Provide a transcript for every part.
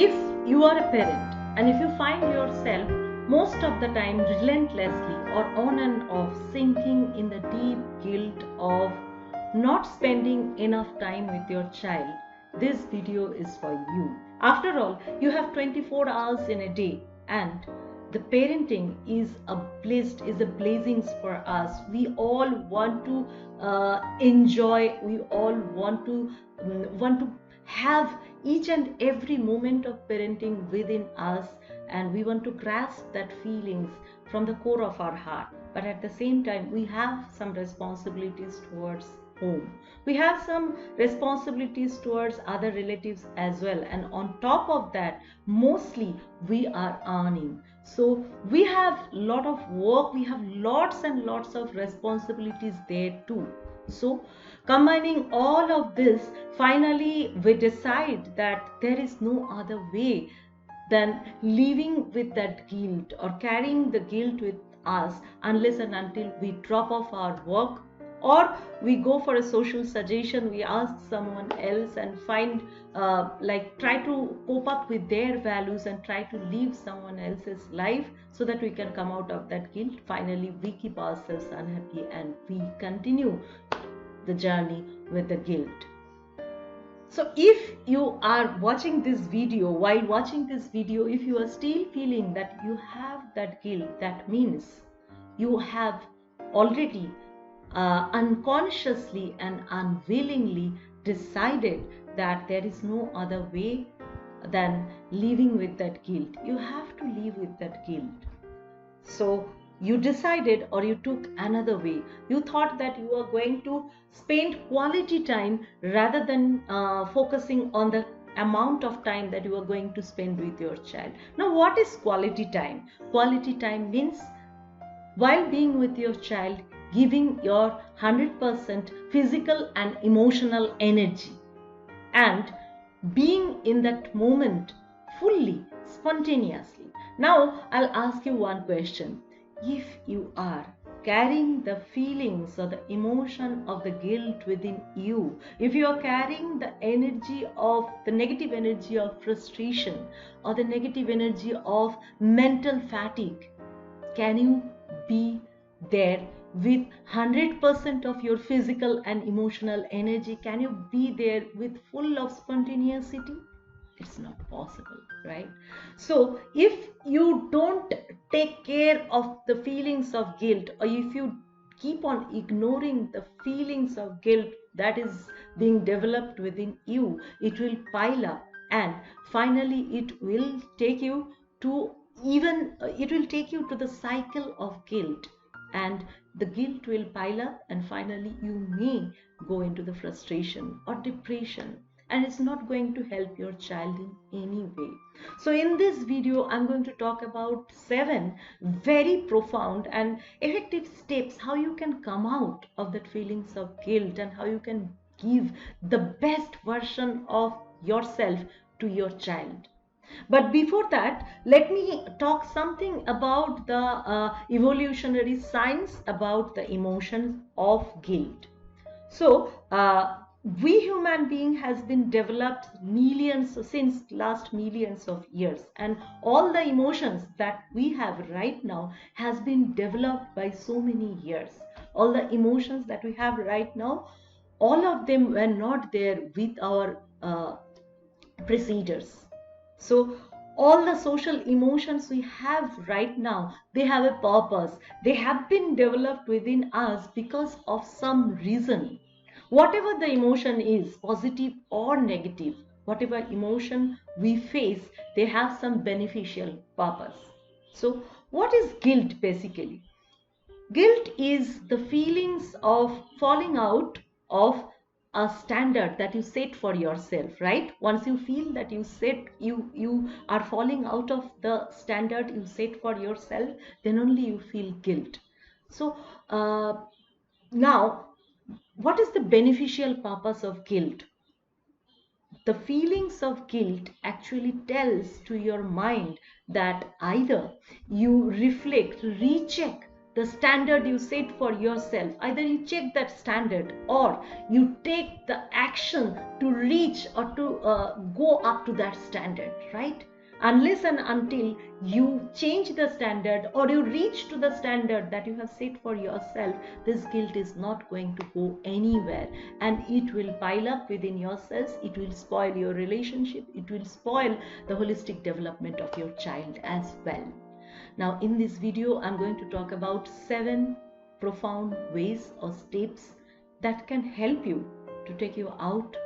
If you are a parent and if you find yourself most of the time relentlessly or on and off sinking in the deep guilt of not spending enough time with your child, this video is for you. After all, you have 24 hours in a day, and the parenting is a blessings for us. We all want to enjoy. We all want to have each and every moment of parenting within us, and we want to grasp that feelings from the core of our heart. But at the same time, we have some responsibilities towards home. We have some responsibilities towards other relatives as well, and on top of that, mostly we are earning. So we have lot of work, we have lots and lots of responsibilities there too. So combining all of this, finally we decide that there is no other way than living with that guilt or carrying the guilt with us unless and until we drop off our work, or we go for a social suggestion, we ask someone else and find try to cope up with their values and try to live someone else's life so that we can come out of that guilt. Finally we keep ourselves unhappy and we continue the journey with the guilt. So if you are watching this video, while watching this video, if you are still feeling that you have that guilt, that means you have already unconsciously and unwillingly decided that there is no other way than living with that guilt. You have to live with that guilt. So you decided, or you took another way. You thought that you are going to spend quality time rather than focusing on the amount of time that you are going to spend with your child. Now, what is quality time? Quality time means while being with your child, giving your 100% physical and emotional energy and being in that moment fully, spontaneously. Now, I'll ask you one question. If you are carrying the feelings or the emotion of the guilt within you, if you are carrying the energy of the negative energy of frustration or the negative energy of mental fatigue, can you be there with 100% of your physical and emotional energy? Can you be there with full of spontaneity? It's not possible, right? So if you don't take care of the feelings of guilt, or if you keep on ignoring the feelings of guilt that is being developed within you, it will pile up, and finally it will take you to the cycle of guilt, and the guilt will pile up, and finally you may go into the frustration or depression, and it's not going to help your child in any way. So in this video, I'm going to talk about 7 very profound and effective steps how you can come out of that feelings of guilt and how you can give the best version of yourself to your child. But before that, let me talk something about the evolutionary science about the emotion of guilt. So we human being has been developed since last millions of years, and all the emotions that we have right now has been developed by so many years. All the emotions that we have right now, all of them were not there with our preceders. So all the social emotions we have right now, they have a purpose. They have been developed within us because of some reason. Whatever the emotion is, positive or negative, whatever emotion we face, they have some beneficial purpose. So what is guilt basically? Guilt is the feelings of falling out of a standard that you set for yourself, right? Once you feel that you are falling out of the standard you set for yourself, then only you feel guilt. So now, what is the beneficial purpose of guilt? The feelings of guilt actually tells to your mind that either you recheck the standard you set for yourself, either you check that standard or you take the action to reach or to go up to that standard, right? Unless and until you change the standard or you reach to the standard that you have set for yourself, this guilt is not going to go anywhere, and it will pile up within yourselves. It will spoil your relationship. It will spoil the holistic development of your child as well. Now, in this video, I'm going to talk about 7 profound ways or steps that can help you to take you out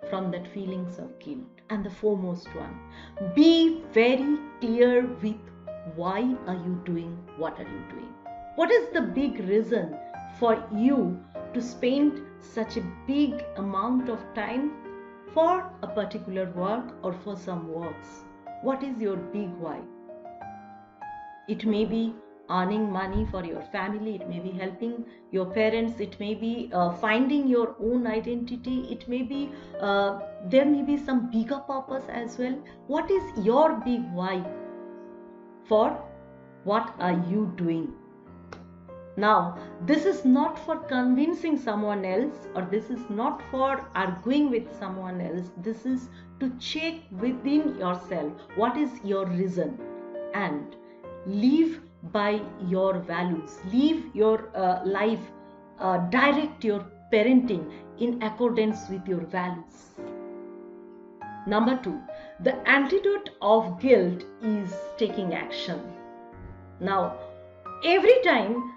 from that feelings of guilt. And the foremost one, be very clear with why are you doing what are you doing. What is the big reason for you to spend such a big amount of time for a particular work or for some works? What is your big why? It may be earning money for your family, it may be helping your parents, it may be finding your own identity, it may be there may be some bigger purpose as well. What is your big why for what are you doing? Now, this is not for convincing someone else, or this is not for arguing with someone else. This is to check within yourself what is your reason, and live by your values. Live your life, direct your parenting in accordance with your values. Number 2, the antidote of guilt is taking action. Now, every time,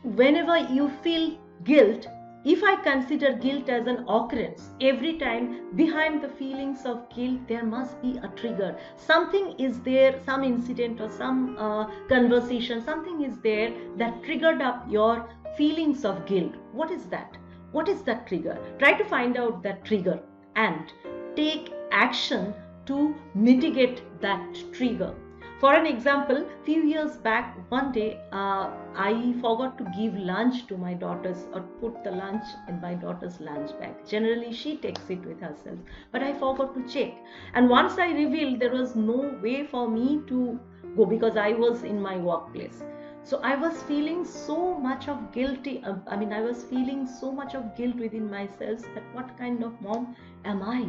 whenever you feel guilt, if I consider guilt as an occurrence, every time behind the feelings of guilt, there must be a trigger. Something is there, some incident or some conversation, something is there that triggered up your feelings of guilt. What is that? What is that trigger? Try to find out that trigger and take action to mitigate that trigger. For an example, few years back, one day I forgot to give lunch to my daughters, or put the lunch in my daughter's lunch bag. Generally, she takes it with herself, but I forgot to check. And once I revealed, there was no way for me to go because I was in my workplace. So I was feeling so much of guilty. I was feeling so much of guilt within myself that what kind of mom am I?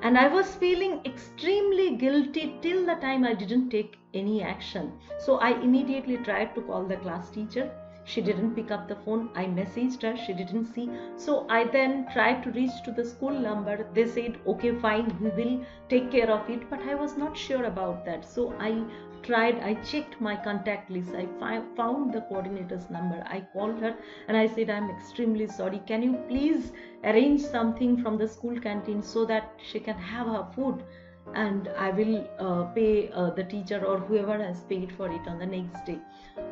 And I was feeling extremely guilty till the time I didn't take any action. So I immediately tried to call the class teacher. She didn't pick up the phone. I messaged her. She didn't see. So I then tried to reach to the school number. They said, okay, fine, we will take care of it. But I was not sure about that. So I checked my contact list. I found the coordinator's number. I called her and I said, I'm extremely sorry. Can you please arrange something from the school canteen so that she can have her food? And I will pay the teacher or whoever has paid for it on the next day.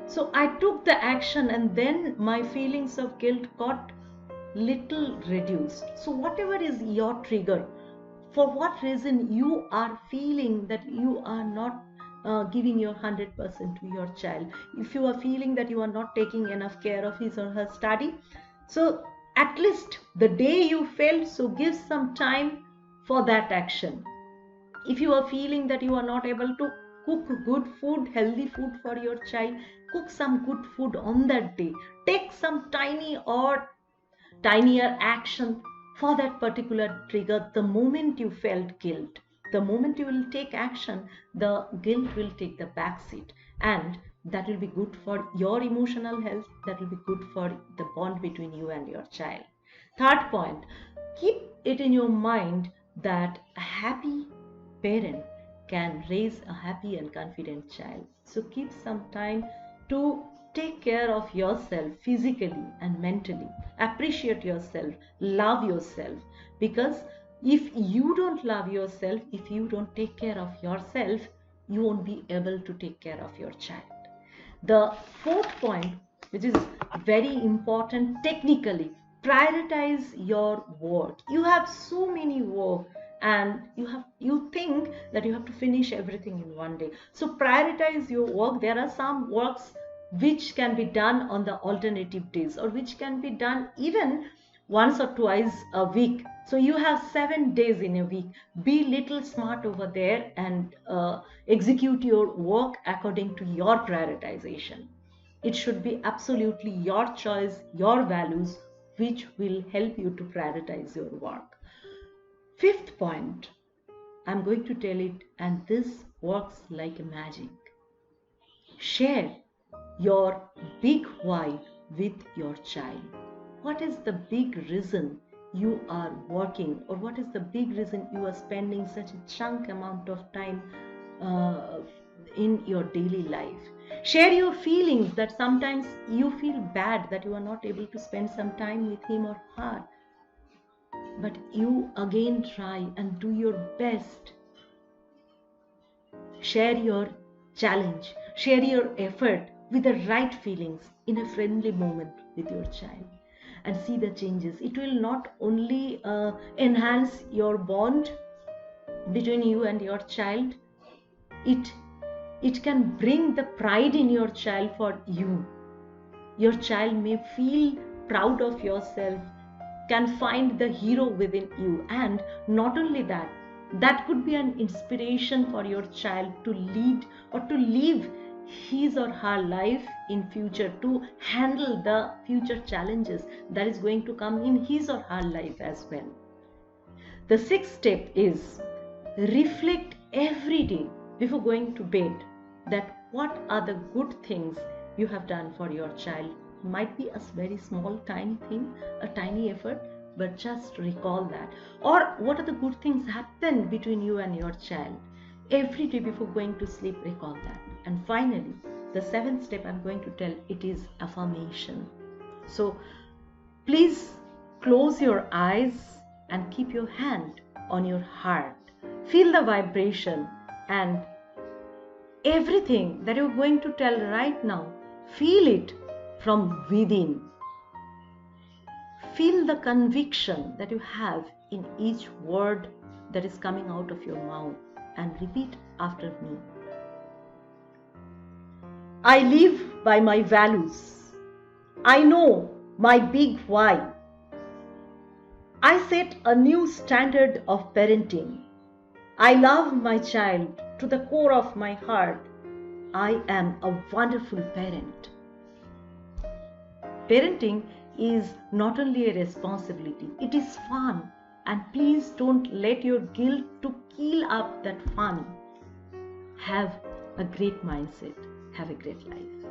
So I took the action, and then my feelings of guilt got little reduced. So whatever is your trigger, for what reason you are feeling that you are not giving your 100% to your child, if you are feeling that you are not taking enough care of his or her study, so at least the day you failed, so give some time for that action. If you are feeling that you are not able to cook good food, healthy food for your child, cook some good food on that day. Take some tiny or tinier action for that particular trigger. The moment you felt guilt, the moment you will take action, the guilt will take the back seat, and that will be good for your emotional health. That will be good for the bond between you and your child. Third point, keep it in your mind that a happy parent can raise a happy and confident child. So keep some time to take care of yourself physically and mentally. Appreciate yourself, love yourself, because if you don't love yourself, if you don't take care of yourself, you won't be able to take care of your child. The fourth point, which is very important technically, prioritize your work. You have so many work, and you think that you have to finish everything in one day. So prioritize your work. There are some works which can be done on the alternative days, or which can be done even once or twice a week. So you have 7 days in a week. Be little smart over there and execute your work according to your prioritization. It should be absolutely your choice, your values, which will help you to prioritize your work. Fifth point, I'm going to tell it, and this works like a magic. Share your big why with your child. What is the big reason you are working, or what is the big reason you are spending such a chunk amount of time in your daily life? Share your feelings, that sometimes you feel bad that you are not able to spend some time with him or her, but you again try and do your best. Share your challenge, share your effort with the right feelings in a friendly moment with your child, and see the changes. It will not only enhance your bond between you and your child, it can bring the pride in your child for you. Your child may feel proud of yourself, can find the hero within you, and not only that, that could be an inspiration for your child to lead or to live his or her life in future, to handle the future challenges that is going to come in his or her life as well. The sixth step is reflect every day before going to bed, that what are the good things you have done for your child. Might be a very small, tiny thing, a tiny effort, but just recall that. Or what are the good things happened between you and your child. Every day before going to sleep, recall that. And finally, the seventh step I'm going to tell, it is affirmation. So please close your eyes and keep your hand on your heart. Feel the vibration, and everything that you're going to tell right now, feel it from within. Feel the conviction that you have in each word that is coming out of your mouth, and repeat after me. I live by my values. I know my big why. I set a new standard of parenting. I love my child to the core of my heart. I am a wonderful parent. Parenting is not only a responsibility, it is fun. And please don't let your guilt to kill up that fun. Have a great mindset. Have a great life.